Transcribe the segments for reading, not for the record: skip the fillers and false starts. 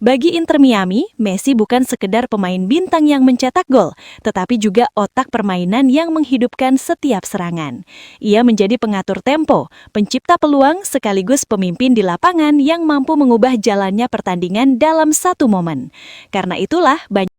Bagi Inter Miami, Messi bukan sekedar pemain bintang yang mencetak gol, tetapi juga otak permainan yang menghidupkan setiap serangan. Ia menjadi pengatur tempo, pencipta peluang sekaligus pemimpin di lapangan yang mampu mengubah jalannya pertandingan dalam satu momen. Karena itulah banyak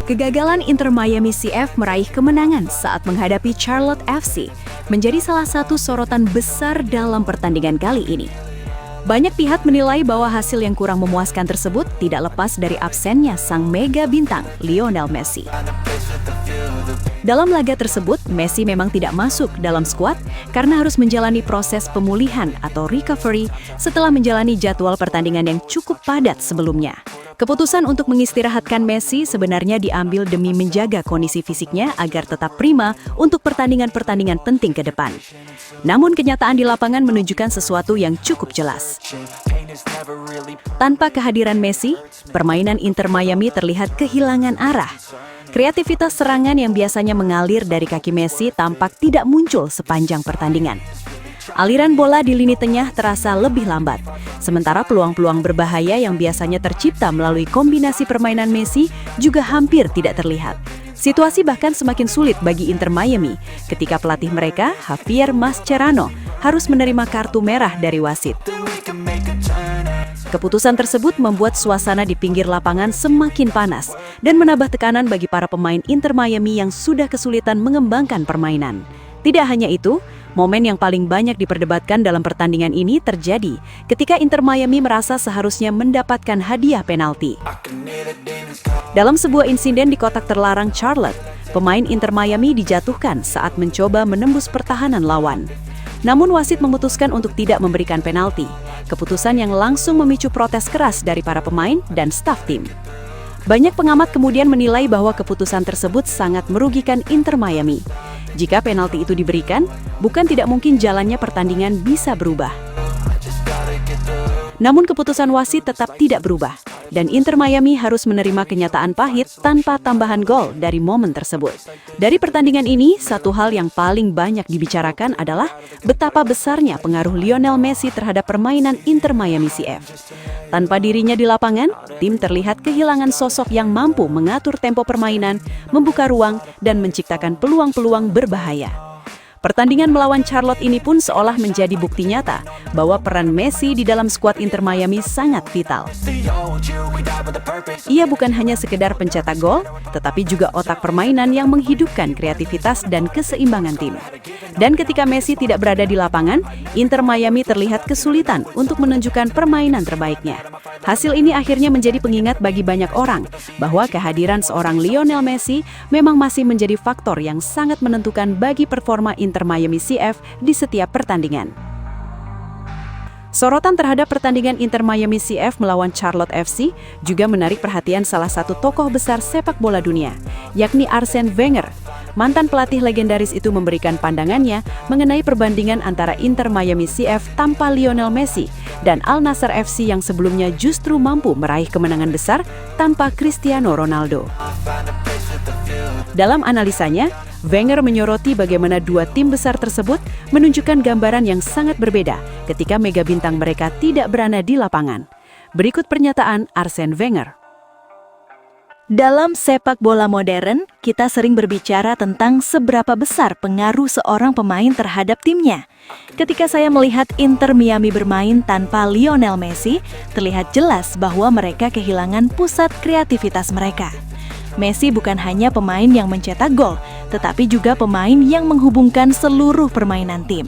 Kegagalan Inter Miami CF meraih kemenangan saat menghadapi Charlotte FC menjadi salah satu sorotan besar dalam pertandingan kali ini. Banyak pihak menilai bahwa hasil yang kurang memuaskan tersebut tidak lepas dari absennya sang mega bintang Lionel Messi. Dalam laga tersebut, Messi memang tidak masuk dalam skuad karena harus menjalani proses pemulihan atau recovery setelah menjalani jadwal pertandingan yang cukup padat sebelumnya. Keputusan untuk mengistirahatkan Messi sebenarnya diambil demi menjaga kondisi fisiknya agar tetap prima untuk pertandingan-pertandingan penting ke depan. Namun kenyataan di lapangan menunjukkan sesuatu yang cukup jelas. Tanpa kehadiran Messi, permainan Inter Miami terlihat kehilangan arah. Kreativitas serangan yang biasanya mengalir dari kaki Messi tampak tidak muncul sepanjang pertandingan. Aliran bola di lini tengah terasa lebih lambat, sementara peluang-peluang berbahaya yang biasanya tercipta melalui kombinasi permainan Messi juga hampir tidak terlihat. Situasi bahkan semakin sulit bagi Inter Miami ketika pelatih mereka, Javier Mascherano, harus menerima kartu merah dari wasit. Keputusan tersebut membuat suasana di pinggir lapangan semakin panas dan menambah tekanan bagi para pemain Inter Miami yang sudah kesulitan mengembangkan permainan. Tidak hanya itu, momen yang paling banyak diperdebatkan dalam pertandingan ini terjadi ketika Inter Miami merasa seharusnya mendapatkan hadiah penalti. Dalam sebuah insiden di kotak terlarang Charlotte, pemain Inter Miami dijatuhkan saat mencoba menembus pertahanan lawan. Namun wasit memutuskan untuk tidak memberikan penalti, keputusan yang langsung memicu protes keras dari para pemain dan staf tim. Banyak pengamat kemudian menilai bahwa keputusan tersebut sangat merugikan Inter Miami. Jika penalti itu diberikan, bukan tidak mungkin jalannya pertandingan bisa berubah. Namun keputusan wasit tetap tidak berubah, dan Inter Miami harus menerima kenyataan pahit tanpa tambahan gol dari momen tersebut. Dari pertandingan ini, satu hal yang paling banyak dibicarakan adalah betapa besarnya pengaruh Lionel Messi terhadap permainan Inter Miami CF. Tanpa dirinya di lapangan, tim terlihat kehilangan sosok yang mampu mengatur tempo permainan, membuka ruang, dan menciptakan peluang-peluang berbahaya. Pertandingan melawan Charlotte ini pun seolah menjadi bukti nyata bahwa peran Messi di dalam skuad Inter Miami sangat vital. Ia bukan hanya sekedar pencetak gol, tetapi juga otak permainan yang menghidupkan kreativitas dan keseimbangan tim. Dan ketika Messi tidak berada di lapangan, Inter Miami terlihat kesulitan untuk menunjukkan permainan terbaiknya. Hasil ini akhirnya menjadi pengingat bagi banyak orang bahwa kehadiran seorang Lionel Messi memang masih menjadi faktor yang sangat menentukan bagi performa Inter Miami CF di setiap pertandingan. Sorotan terhadap pertandingan Inter Miami CF melawan Charlotte FC juga menarik perhatian salah satu tokoh besar sepak bola dunia, yakni Arsene Wenger. Mantan pelatih legendaris itu memberikan pandangannya mengenai perbandingan antara Inter Miami CF tanpa Lionel Messi dan Al Nassr FC yang sebelumnya justru mampu meraih kemenangan besar tanpa Cristiano Ronaldo. Dalam analisanya, Wenger menyoroti bagaimana dua tim besar tersebut menunjukkan gambaran yang sangat berbeda ketika mega bintang mereka tidak berada di lapangan. Berikut pernyataan Arsene Wenger. Dalam sepak bola modern, kita sering berbicara tentang seberapa besar pengaruh seorang pemain terhadap timnya. Ketika saya melihat Inter Miami bermain tanpa Lionel Messi, terlihat jelas bahwa mereka kehilangan pusat kreativitas mereka. Messi bukan hanya pemain yang mencetak gol, tetapi juga pemain yang menghubungkan seluruh permainan tim.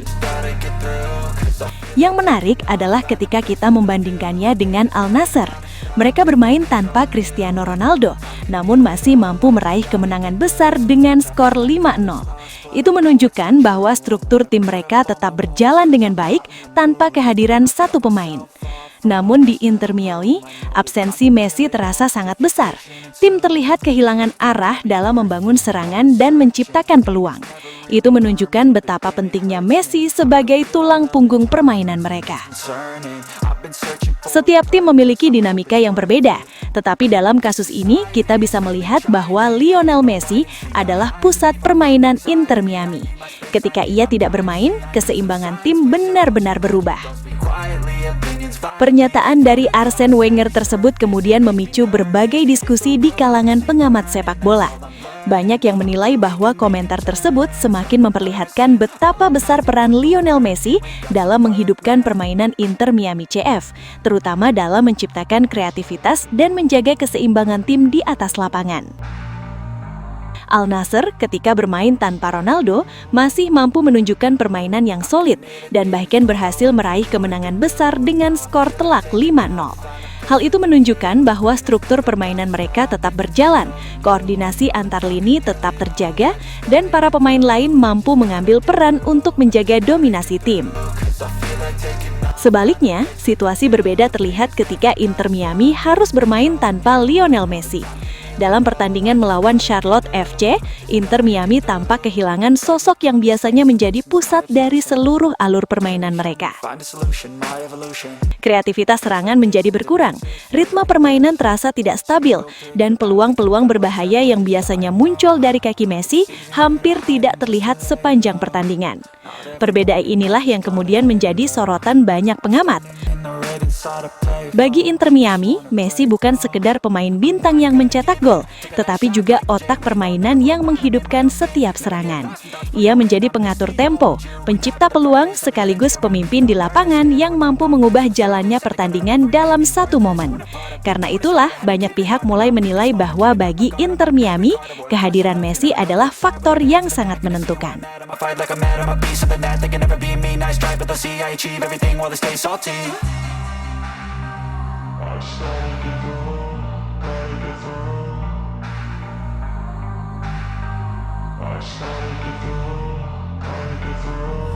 Yang menarik adalah ketika kita membandingkannya dengan Al Nassr. Mereka bermain tanpa Cristiano Ronaldo, namun masih mampu meraih kemenangan besar dengan skor 5-0. Itu menunjukkan bahwa struktur tim mereka tetap berjalan dengan baik tanpa kehadiran satu pemain. Namun di Inter Miami, absensi Messi terasa sangat besar. Tim terlihat kehilangan arah dalam membangun serangan dan menciptakan peluang. Itu menunjukkan betapa pentingnya Messi sebagai tulang punggung permainan mereka. Setiap tim memiliki dinamika yang berbeda, tetapi dalam kasus ini kita bisa melihat bahwa Lionel Messi adalah pusat permainan Inter Miami. Ketika ia tidak bermain, keseimbangan tim benar-benar berubah. Pernyataan dari Arsene Wenger tersebut kemudian memicu berbagai diskusi di kalangan pengamat sepak bola. Banyak yang menilai bahwa komentar tersebut semakin memperlihatkan betapa besar peran Lionel Messi dalam menghidupkan permainan Inter Miami CF, terutama dalam menciptakan kreativitas dan menjaga keseimbangan tim di atas lapangan. Al Nassr ketika bermain tanpa Ronaldo masih mampu menunjukkan permainan yang solid dan bahkan berhasil meraih kemenangan besar dengan skor telak 5-0. Hal itu menunjukkan bahwa struktur permainan mereka tetap berjalan, koordinasi antar lini tetap terjaga, dan para pemain lain mampu mengambil peran untuk menjaga dominasi tim. Sebaliknya, situasi berbeda terlihat ketika Inter Miami harus bermain tanpa Lionel Messi. Dalam pertandingan melawan Charlotte FC, Inter Miami tampak kehilangan sosok yang biasanya menjadi pusat dari seluruh alur permainan mereka. Kreativitas serangan menjadi berkurang, ritme permainan terasa tidak stabil, dan peluang-peluang berbahaya yang biasanya muncul dari kaki Messi hampir tidak terlihat sepanjang pertandingan. Perbedaan inilah yang kemudian menjadi sorotan banyak pengamat. Bagi Inter Miami, Messi bukan sekedar pemain bintang yang mencetak gol, tetapi juga otak permainan yang menghidupkan setiap serangan. Ia menjadi pengatur tempo, pencipta peluang, sekaligus pemimpin di lapangan yang mampu mengubah jalannya pertandingan dalam satu momen. Karena itulah, banyak pihak mulai menilai bahwa bagi Inter Miami, kehadiran Messi adalah faktor yang sangat menentukan.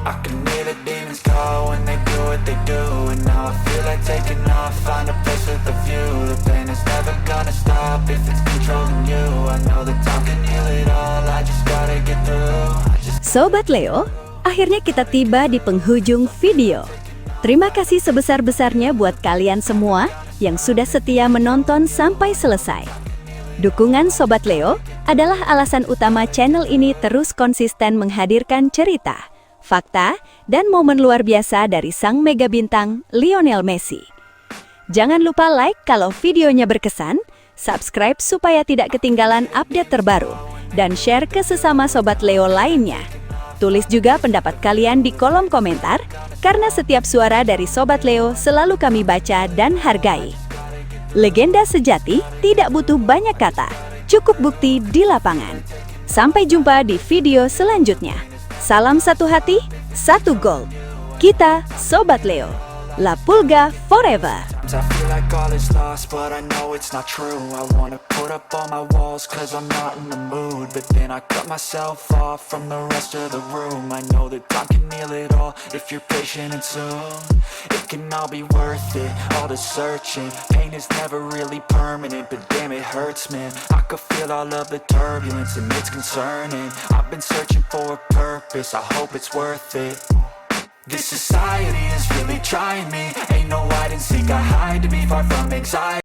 I can hear the demons call when they do what they do, and now I feel like taking off, find a place with a view. The pain is never gonna stop if it's controlling you. I know that time can heal it all, I just gotta get through. Sobat Leo, akhirnya kita tiba di penghujung video. Terima kasih sebesar-besarnya buat kalian semua yang sudah setia menonton sampai selesai. Dukungan Sobat Leo adalah alasan utama channel ini terus konsisten menghadirkan cerita, fakta, dan momen luar biasa dari sang mega bintang Lionel Messi. Jangan lupa like kalau videonya berkesan, subscribe supaya tidak ketinggalan update terbaru, dan share ke sesama Sobat Leo lainnya. Tulis juga pendapat kalian di kolom komentar, karena setiap suara dari Sobat Leo selalu kami baca dan hargai. Legenda sejati tidak butuh banyak kata, cukup bukti di lapangan. Sampai jumpa di video selanjutnya. Salam satu hati, satu gol. Kita Sobat Leo. La Pulga forever. I feel like all is lost, but I know it's not true. I wanna put up all my walls, cause I'm not in the mood. But then I cut myself off from the rest of the room. I know that time can heal it all, if you're patient and soon. It can all be worth it, all the searching. Pain is never really permanent, but damn it hurts, man. I could feel all of the turbulence and it's concerning. I've been searching for a purpose, I hope it's worth it. This society is really trying me. Ain't no hide and seek, I hide to be far from anxiety.